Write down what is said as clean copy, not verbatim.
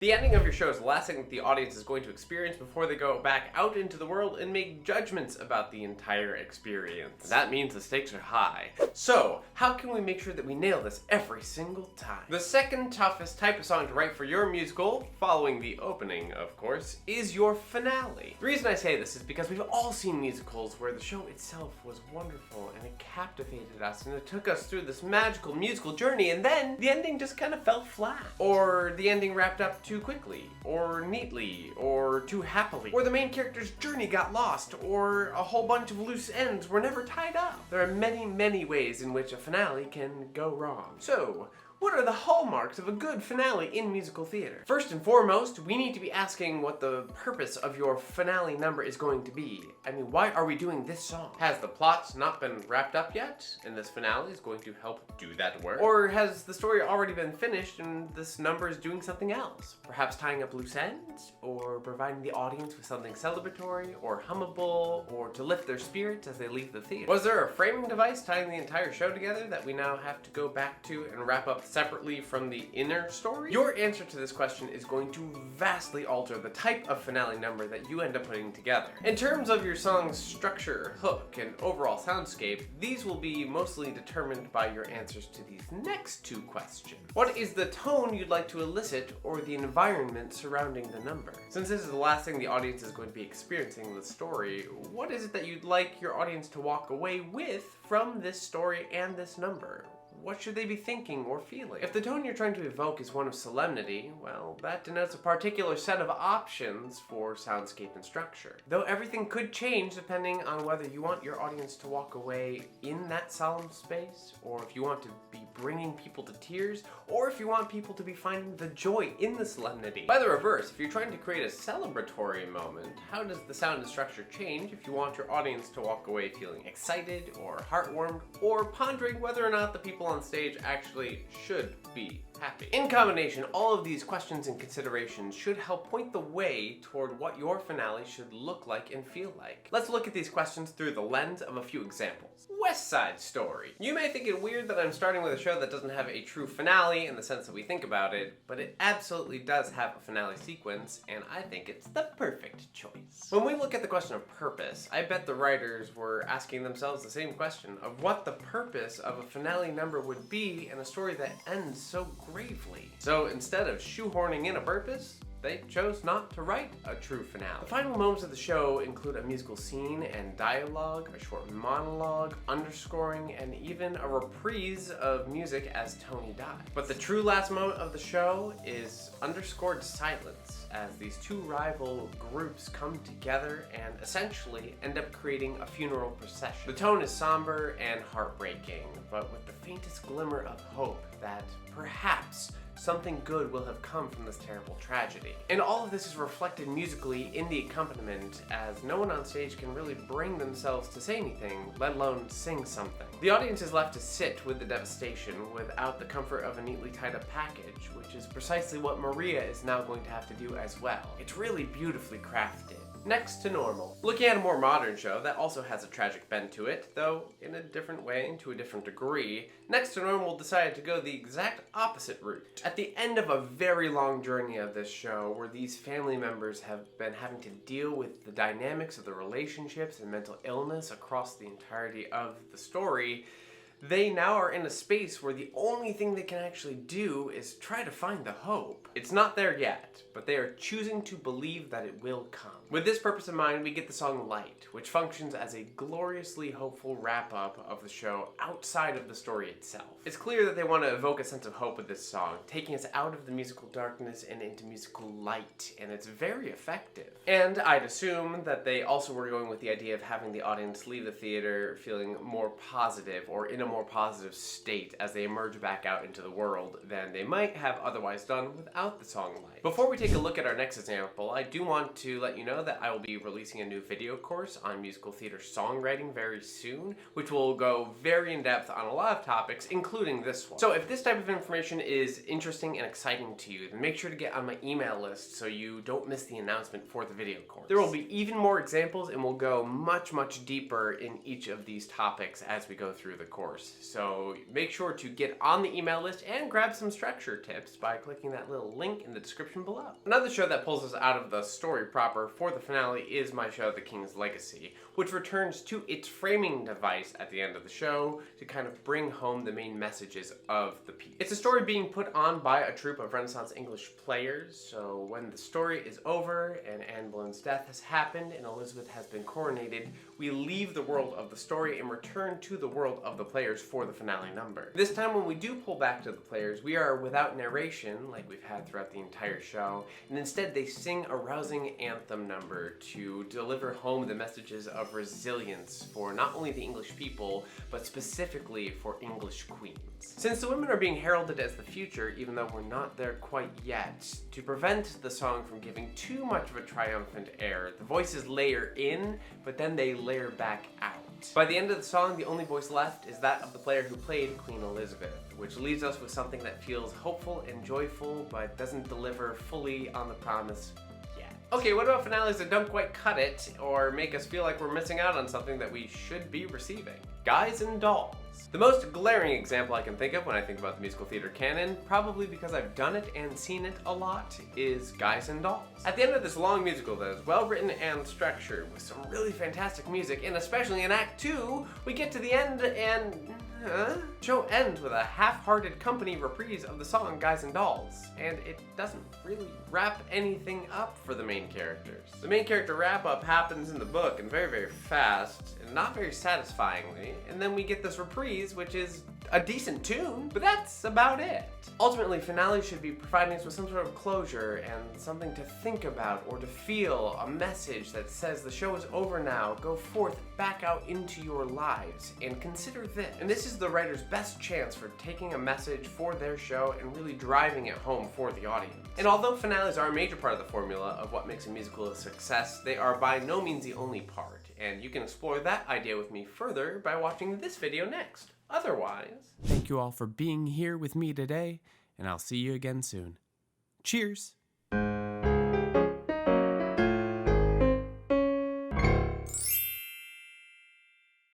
The ending of your show is the last thing that the audience is going to experience before they go back out into the world and make judgments about the entire experience. That means the stakes are high. So, how can we make sure that we nail this every single time? The second toughest type of song to write for your musical, following the opening, of course, is your finale. The reason I say this is because we've all seen musicals where the show itself was wonderful and it captivated us and it took us through this magical musical journey, and then the ending just kind of fell flat. Or the ending wrapped up too quickly, or neatly, or too happily, or the main character's journey got lost, or a whole bunch of loose ends were never tied up. There are many ways in which a finale can go wrong. So, what are the hallmarks of a good finale in musical theater? First and foremost, we need to be asking what the purpose of your finale number is going to be. I mean, why are we doing this song? Has the plot not been wrapped up yet, and this finale is going to help do that work? Or has the story already been finished and this number is doing something else? Perhaps tying up loose ends, or providing the audience with something celebratory, or hummable, or to lift their spirits as they leave the theater? Was there a framing device tying the entire show together that we now have to go back to and wrap up separately from the inner story? Your answer to this question is going to vastly alter the type of finale number that you end up putting together. In terms of your song's structure, hook, and overall soundscape, these will be mostly determined by your answers to these next two questions. What is the tone you'd like to elicit, or the environment surrounding the number? Since this is the last thing the audience is going to be experiencing the story, what is it that you'd like your audience to walk away with from this story and this number? What should they be thinking or feeling? If the tone you're trying to evoke is one of solemnity, well, that denotes a particular set of options for soundscape and structure. Though everything could change depending on whether you want your audience to walk away in that solemn space, or if you want to be bringing people to tears, or if you want people to be finding the joy in the solemnity. By the reverse, if you're trying to create a celebratory moment, how does the sound and structure change if you want your audience to walk away feeling excited or heartwarmed, or pondering whether or not the people on stage actually should be happy? In combination, all of these questions and considerations should help point the way toward what your finale should look like and feel like. Let's look at these questions through the lens of a few examples. West Side Story. You may think it weird that I'm starting with a show that doesn't have a true finale in the sense that we think about it, but it absolutely does have a finale sequence, and I think it's the perfect choice. When we look at the question of purpose, I bet the writers were asking themselves the same question of what the purpose of a finale number would be in a story that ends so gravely. So instead of shoehorning in a purpose, they chose not to write a true finale. The final moments of the show include a musical scene and dialogue, a short monologue, underscoring, and even a reprise of music as Tony dies. But the true last moment of the show is underscored silence, as these two rival groups come together and essentially end up creating a funeral procession. The tone is somber and heartbreaking, but with the faintest glimmer of hope that perhaps something good will have come from this terrible tragedy. And all of this is reflected musically in the accompaniment, as no one on stage can really bring themselves to say anything, let alone sing something. The audience is left to sit with the devastation without the comfort of a neatly tied up package, which is precisely what Maria is now going to have to do as well. It's really beautifully crafted. Next to Normal. Looking at a more modern show that also has a tragic bend to it, though in a different way and to a different degree, Next to Normal decided to go the exact opposite route. At the end of a very long journey of this show, where these family members have been having to deal with the dynamics of the relationships and mental illness across the entirety of the story, they now are in a space where the only thing they can actually do is try to find the hope. It's not there yet, but they are choosing to believe that it will come. With this purpose in mind, we get the song Light, which functions as a gloriously hopeful wrap-up of the show outside of the story itself. It's clear that they want to evoke a sense of hope with this song, taking us out of the musical darkness and into musical light, and it's very effective. And I'd assume that they also were going with the idea of having the audience leave the theater feeling more positive, or in a more positive state as they emerge back out into the world than they might have otherwise done without the song Light. Before we take a look at our next example, I do want to let you know that I will be releasing a new video course on musical theater songwriting very soon, which will go very in depth on a lot of topics, including this one. So if this type of information is interesting and exciting to you, then make sure to get on my email list so you don't miss the announcement for the video course. There will be even more examples, and we'll go much deeper in each of these topics as we go through the course. Course. So make sure to get on the email list and grab some structure tips by clicking that little link in the description below. Another show that pulls us out of the story proper for the finale is my show, The King's Legacy, which returns to its framing device at the end of the show to kind of bring home the main messages of the piece. It's a story being put on by a troupe of Renaissance English players, so when the story is over and Anne Boleyn's death has happened and Elizabeth has been coronated, we leave the world of the story and return to the world of the players for the finale number. This time when we do pull back to the players, we are without narration like we've had throughout the entire show, and instead they sing a rousing anthem number to deliver home the messages of resilience for not only the English people, but specifically for English queens. Since the women are being heralded as the future, even though we're not there quite yet, to prevent the song from giving too much of a triumphant air, the voices layer in, but then they layer back out. By the end of the song, the only voice left is that of the player who played Queen Elizabeth, which leaves us with something that feels hopeful and joyful, but doesn't deliver fully on the promise yet. Okay, what about finales that don't quite cut it, or make us feel like we're missing out on something that we should be receiving? Guys and Dolls. The most glaring example I can think of when I think about the musical theater canon, probably because I've done it and seen it a lot, is Guys and Dolls. At the end of this long musical that is well written and structured, with some really fantastic music, and especially in Act 2, we get to the end and... the show ends with a half-hearted company reprise of the song Guys and Dolls, and it doesn't really wrap anything up for the main characters. The main character wrap-up happens in the book and very, very fast, and not very satisfyingly, and then we get this reprise, which is a decent tune, but that's about it. Ultimately, finales should be providing us with some sort of closure and something to think about or to feel, a message that says the show is over now, go forth back out into your lives and consider this. And this is the writer's best chance for taking a message for their show and really driving it home for the audience. And although finales are a major part of the formula of what makes a musical a success, they are by no means the only part, and you can explore that idea with me further by watching this video next. Otherwise, thank you all for being here with me today, and I'll see you again soon. Cheers!